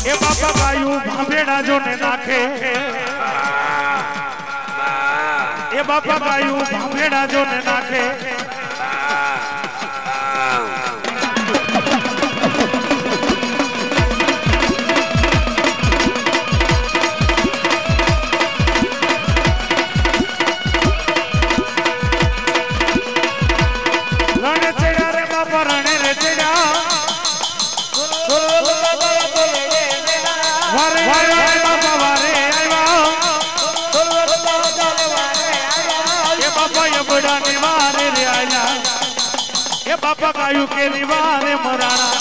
એ બાપા ગાયું ભાંભેડા જો ને નાખે એ બાપા ગાયું ભાંભેડા જો ને નાખે बापा गायु के निवारे मराना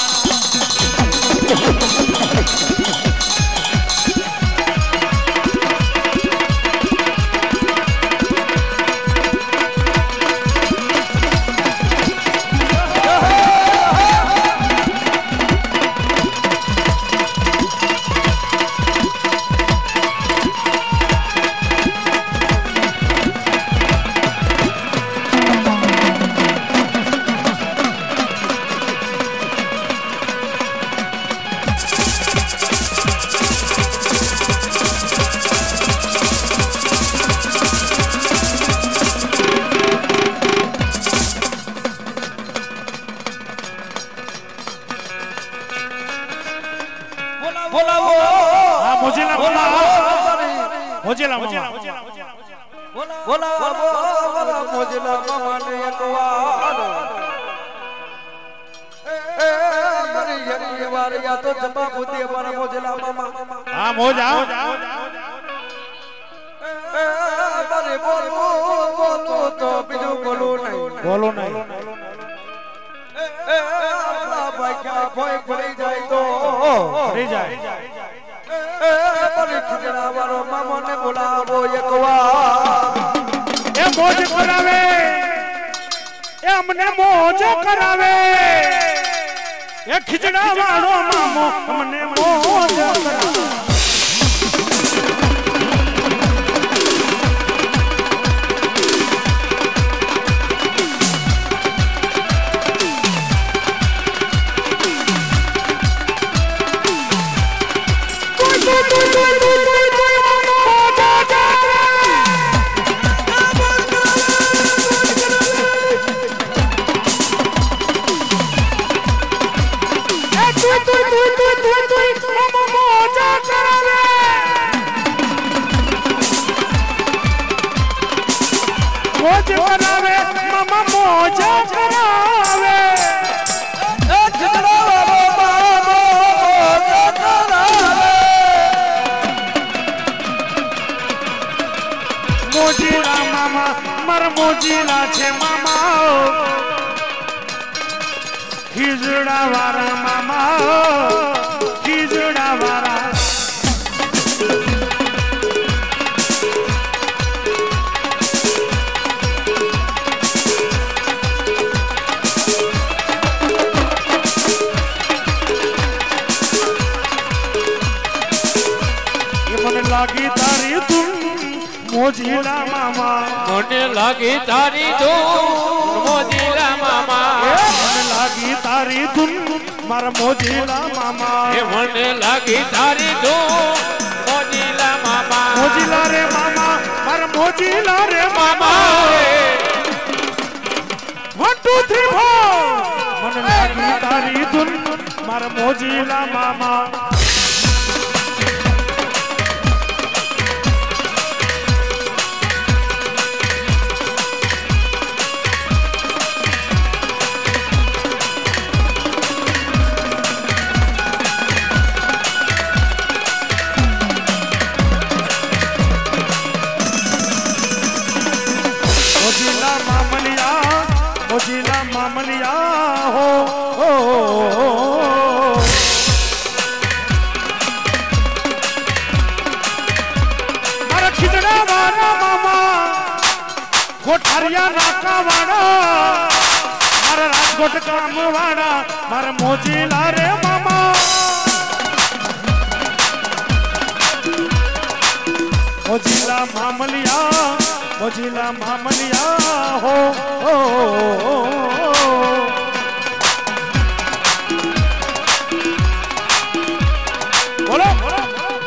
बोलो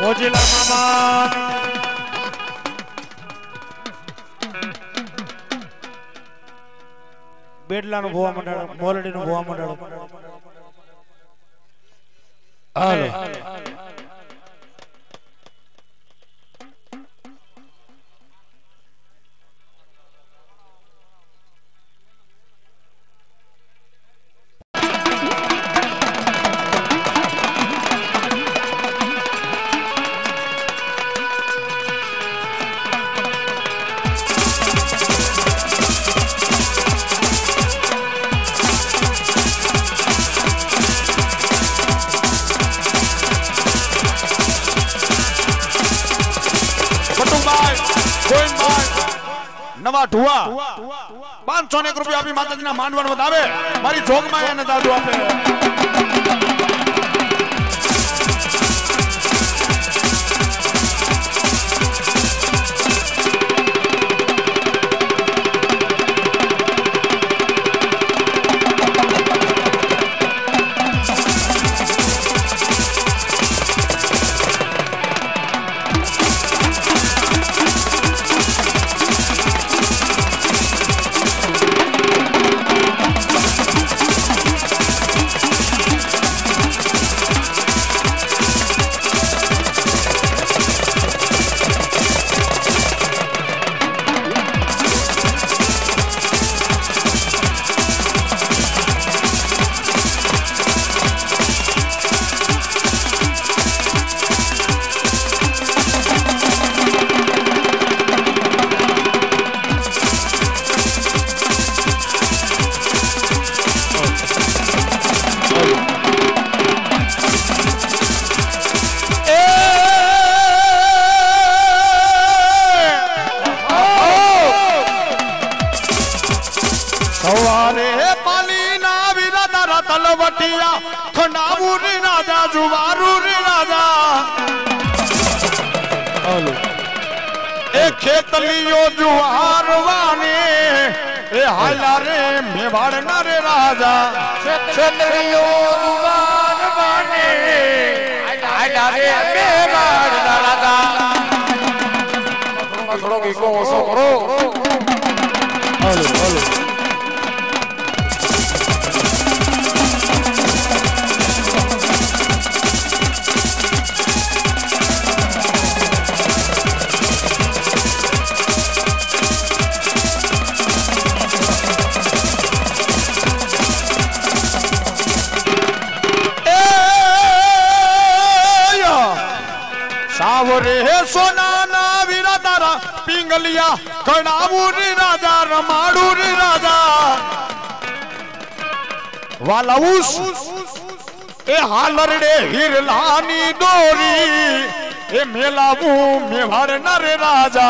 मोजीला मामा बेडला नो भोवा मंडळ मोरडी नो भोवा मंडळ हालो नवा ढुआ 501 रुपया भी माता जी ना मानवन बतावे मारी जोग में એને દાદુ આપે तलवटिया खंडाबुरी राजा जुवारूरी राजा ए खेतलियो जुवारवाने ए हायला रे मेवाड़ ना रे राजा खेतलियो जुवारवाने हायला रे मेवाड़ ना राजा थोड़ा की को सो करो हेलो हेलो सावरे सोना ना वीरा तारा पिंगलिया खड़ाबूरी राजा रमाड़ूरी राजा वालाउस ए हालरडे हिरलानी डोरी ए मेलाबू मेवाड़ नरे राजा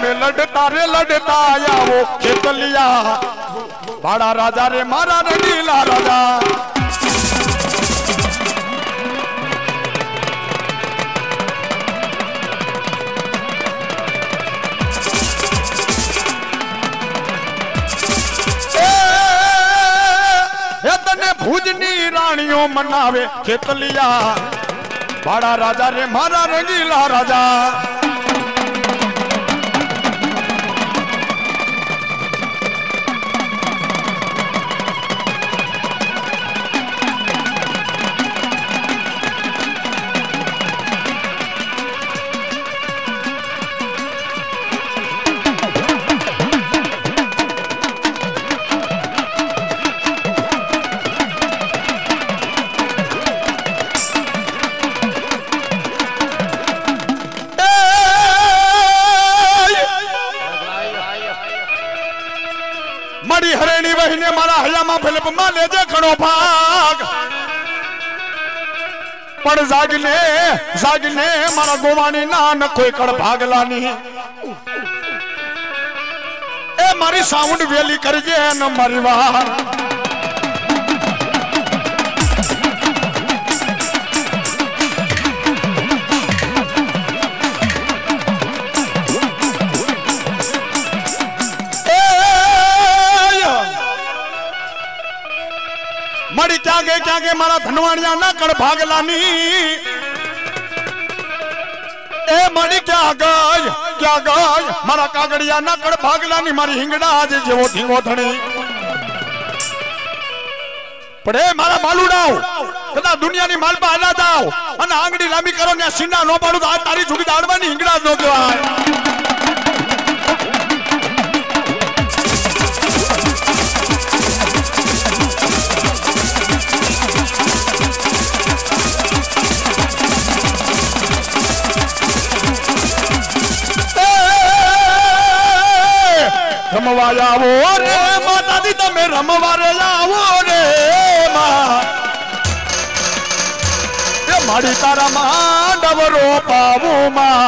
में लड़ता रे लड़ता आया वो खेतलिया बड़ा राजा रे मारा रंगीला राजा तने भुजनी रानियों मनावे खेतलिया बड़ा राजा रे मारा रंगीला राजा मारा हयामा फिलिप में लेजे घणो भाग पण जागने जागने मारा गोवानी ना न कोई कड़ भागलानी ए मारी साउंड वेली करजे न मारी वार मड़ी क्या गए मारा धनवानिया ना कड़ भागलानी ए मड़ी क्या गए मारा कागड़िया ना कड़ भागलानी मारी हिंगड़ा आज जेवो ढींगो धणी पड़े मारा मालू डाओ कदा दुनिया नी माल पाला जाओ अने आंगड़ी लांबी करो ने सीना नो पाडू तो आ तारी झुकी दाड़वानी हिंगड़ा नो कहेवाय रमवा जावो रे माता दी तमे रमवा रे जावो रे मां ये माड़ी तारा मांडव रो पावो मां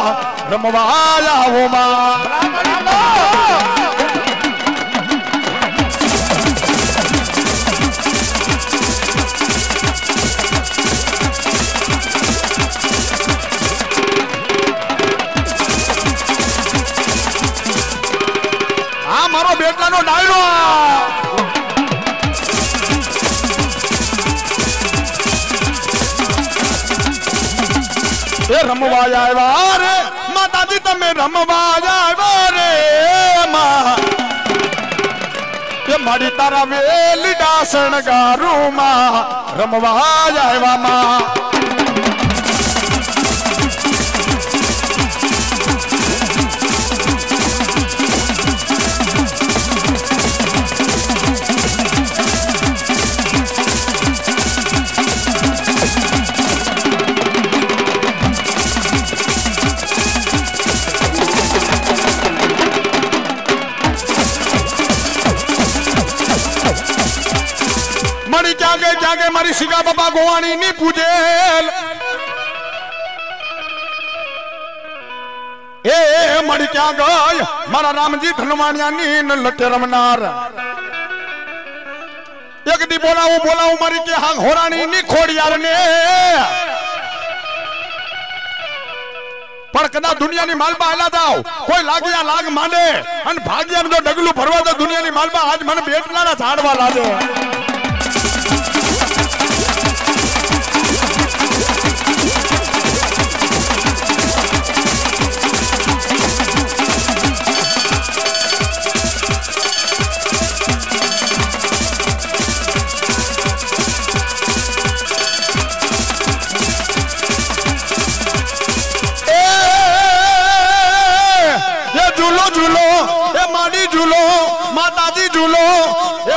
रमवा जावो मां मारो बेटला नो डायलो ए रमवा जावा रे माता दी तमे रमवा जावा रे मां ये माड़ी तारा वेली डासण गारू मां रमवा जावा मां जागे मारी सिगा बाबा गोवानी नी पूजेल ए मड़ी क्या गय मारा रामजी धनवानिया नी न लटे रमनार एक दी बोलाऊ मारी के हां होरानी नी खोड़ियार ने पर कदा दुनिया नी मालबा आला जाओ कोई लागिया लाग माने अन भाग्या जो डगलू भरवा तो दुनिया नी मालबा आज मन बेटला ना झाड़वा लाजे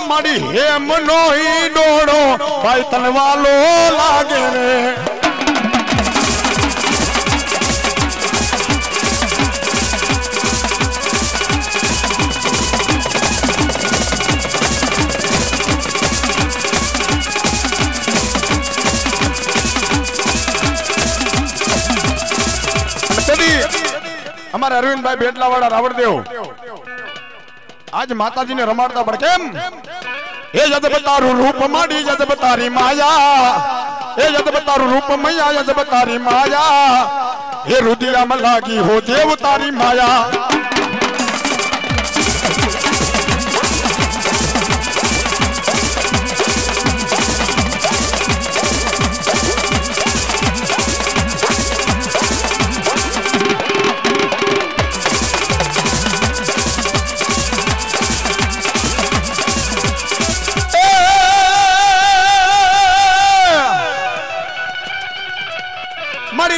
माड़ी हेम नोई डोड़ो भाई तनवालो लागे रे हमारे अरविंद भाई बेटला वाला रावण देव आज माताजी ने रमाड़ता पड़ केम ए जद बतारू रूप माड़ी जद बतारी माया ए जद बतारू रूप मैया जद बतारी माया हे रुदिया मलागी हो देव तारी माया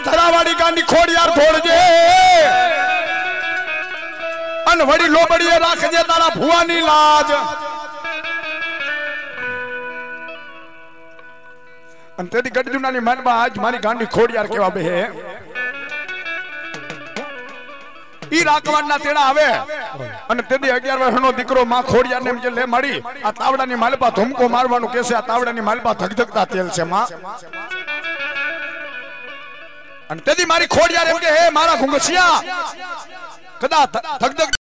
धरावाड़ी गांधी खोड़ियार छोड़ जे अन वड़ी लोबड़िए राख जे तारा भुआनी लाज अन तेरी गडजुनानी मनबा आज मारी गांधी खोड़ियार केवा बे है ई राकवाना तेड़ा आवे અને તેદી 11 વર્ષનો દીકરો માં ખોડિયાને એમ કે લે માડી આ તાવડાની માલપા ધમકો મારવાનું કેસે આ તાવડાની માલપા ધગધગતા તેલ છે માં અને તેદી મારી ખોડિયાર એમ કે હે મારા ઘુંઘસિયા કદા ધગધગ